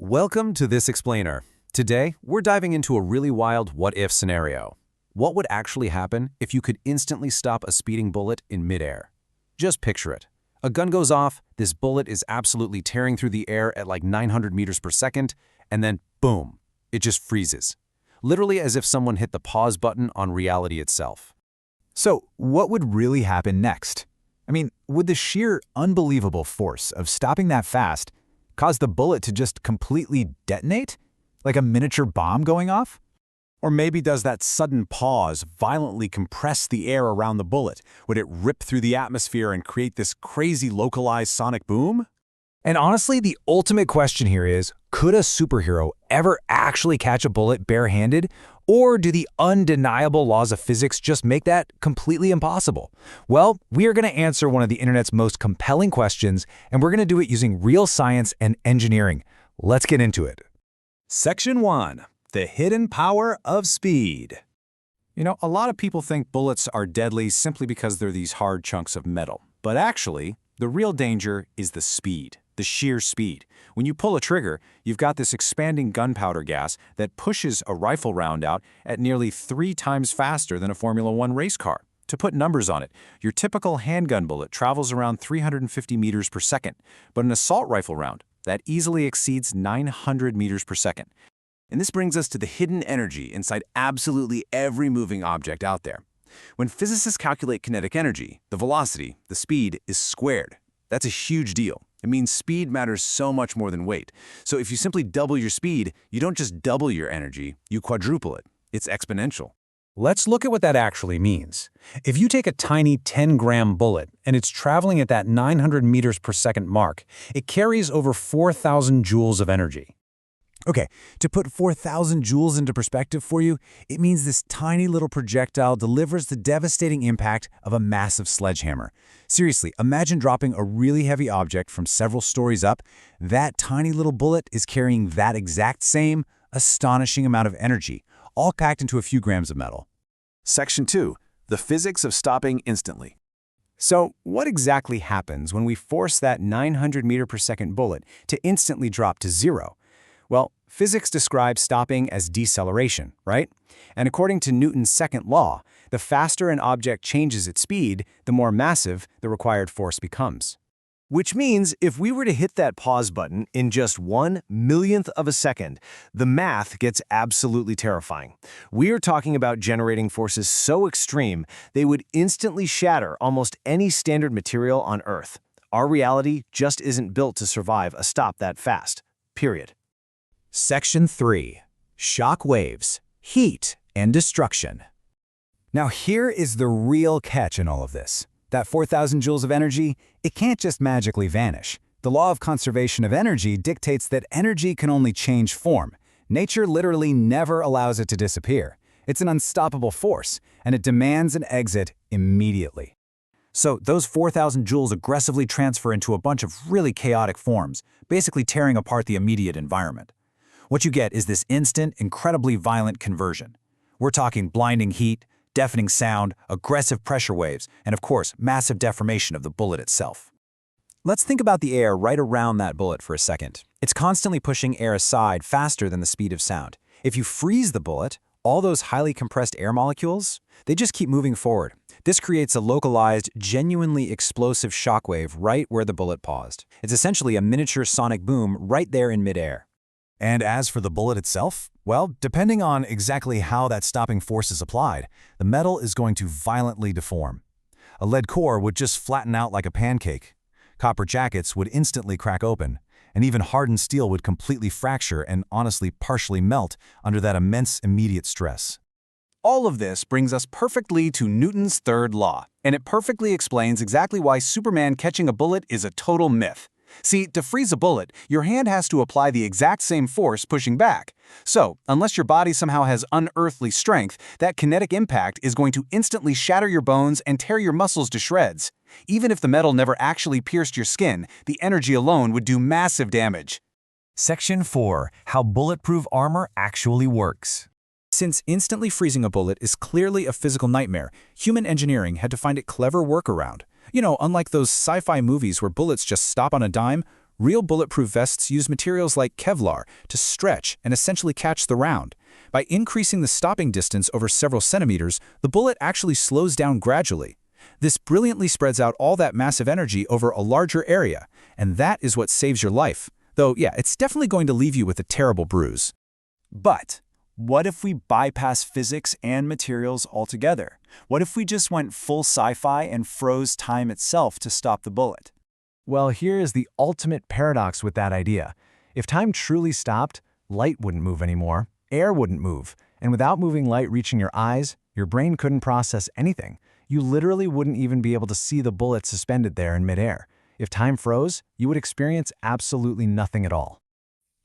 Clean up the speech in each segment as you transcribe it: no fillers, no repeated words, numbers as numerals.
Welcome to This Explainer. Today, we're diving into a really wild what-if scenario. What would actually happen if you could instantly stop a speeding bullet in midair? Just picture it. A gun goes off, this bullet is absolutely tearing through the air at like 900 meters per second, and then boom, it just freezes. Literally as if someone hit the pause button on reality itself. So, what would really happen next? I mean, would the sheer unbelievable force of stopping that fast cause the bullet to just completely detonate? Like a miniature bomb going off? Or maybe does that sudden pause violently compress the air around the bullet? Would it rip through the atmosphere and create this crazy localized sonic boom? And honestly, the ultimate question here is, could a superhero ever actually catch a bullet barehanded? Or do the undeniable laws of physics just make that completely impossible? Well, we are going to answer one of the internet's most compelling questions, and we're going to do it using real science and engineering. Let's get into it. Section 1. The hidden power of speed. You know, a lot of people think bullets are deadly simply because they're these hard chunks of metal. But actually, the real danger is the speed. The sheer speed. When you pull a trigger, you've got this expanding gunpowder gas that pushes a rifle round out at nearly 3 times faster than a Formula One race car. To put numbers on it, your typical handgun bullet travels around 350 meters per second, but an assault rifle round, that easily exceeds 900 meters per second. And this brings us to the hidden energy inside absolutely every moving object out there. When physicists calculate kinetic energy, the velocity, the speed, is squared. That's a huge deal. It means speed matters so much more than weight. So if you simply double your speed, you don't just double your energy, you quadruple it. It's exponential. Let's look at what that actually means. If you take a tiny 10-gram bullet and it's traveling at that 900 meters per second mark, it carries over 4,000 joules of energy. Okay, to put 4,000 joules into perspective for you, it means this tiny little projectile delivers the devastating impact of a massive sledgehammer. Seriously, imagine dropping a really heavy object from several stories up. That tiny little bullet is carrying that exact same astonishing amount of energy, all packed into a few grams of metal. Section 2. The physics of stopping instantly. So, what exactly happens when we force that 900 meter per second bullet to instantly drop to zero? Well, physics describes stopping as deceleration, right? And according to Newton's second law, the faster an object changes its speed, the more massive the required force becomes. Which means if we were to hit that pause button in just 1/1,000,000th of a second, the math gets absolutely terrifying. We are talking about generating forces so extreme they would instantly shatter almost any standard material on Earth. Our reality just isn't built to survive a stop that fast. Period. Section 3. Shockwaves, heat, and destruction. Now here is the real catch in all of this. That 4,000 joules of energy, it can't just magically vanish. The law of conservation of energy dictates that energy can only change form. Nature literally never allows it to disappear. It's an unstoppable force, and it demands an exit immediately. So those 4,000 joules aggressively transfer into a bunch of really chaotic forms, basically tearing apart the immediate environment. What you get is this instant, incredibly violent conversion. We're talking blinding heat, deafening sound, aggressive pressure waves, and of course, massive deformation of the bullet itself. Let's think about the air right around that bullet for a second. It's constantly pushing air aside faster than the speed of sound. If you freeze the bullet, all those highly compressed air molecules, they just keep moving forward. This creates a localized, genuinely explosive shockwave right where the bullet paused. It's essentially a miniature sonic boom right there in midair. And as for the bullet itself, well, depending on exactly how that stopping force is applied, the metal is going to violently deform. A lead core would just flatten out like a pancake. Copper jackets would instantly crack open, and even hardened steel would completely fracture and honestly partially melt under that immense immediate stress. All of this brings us perfectly to Newton's third law, and it perfectly explains exactly why Superman catching a bullet is a total myth. See, to freeze a bullet, your hand has to apply the exact same force pushing back. So, unless your body somehow has unearthly strength, that kinetic impact is going to instantly shatter your bones and tear your muscles to shreds. Even if the metal never actually pierced your skin, the energy alone would do massive damage. Section 4. How bulletproof armor actually works. Since instantly freezing a bullet is clearly a physical nightmare, human engineering had to find a clever workaround. You know, unlike those sci-fi movies where bullets just stop on a dime, Real bulletproof vests use materials like Kevlar to stretch and essentially catch the round. By increasing the stopping distance over several centimeters, the bullet actually slows down gradually. This brilliantly spreads out all that massive energy over a larger area, and that is what saves your life. Though, yeah, it's definitely going to leave you with a terrible bruise. But what if we bypass physics and materials altogether? What if we just went full sci-fi and froze time itself to stop the bullet? Well, here is the ultimate paradox with that idea. If time truly stopped, light wouldn't move anymore, air wouldn't move, and without moving light reaching your eyes, your brain couldn't process anything. You literally wouldn't even be able to see the bullet suspended there in midair. If time froze, you would experience absolutely nothing at all.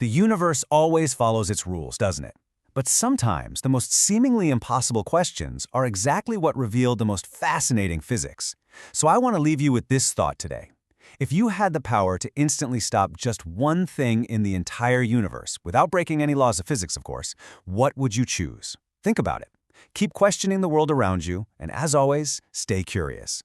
The universe always follows its rules, doesn't it? But sometimes the most seemingly impossible questions are exactly what reveal the most fascinating physics. So I want to leave you with this thought today. If you had the power to instantly stop just one thing in the entire universe, without breaking any laws of physics, of course, what would you choose? Think about it. Keep questioning the world around you, and as always, stay curious.